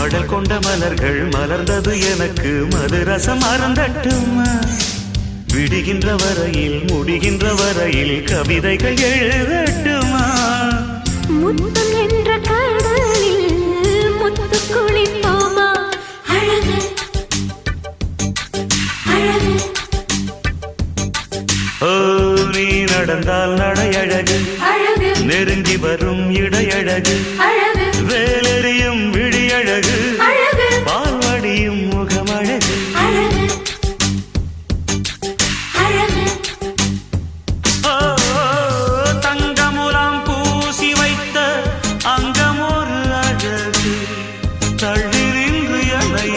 மடல் கொண்ட மலர்கள் மலர்ந்தது எனக்கு மதுரசம் அருந்தட்டுமா விடுகின்ற வரையில் முடிகின்ற வரையில் கவிதைகள் எழுதட்டுமா முத்தம் என்ற கடலில் முத்து குளிப்போமா அழகு அழகு ஓ நீ நடந்தால் நடையழகு அழகு நெருங்கி வரும் இடையழகு அழகு வேலெறியும் விழியழகு அழகு பால்வடியும் முகமழகு அழகு அழகு ஓ தங்கமுலாம் பூசி வைத்த அங்கம் ஒரு அழகு தள்ளி நின்று என்னை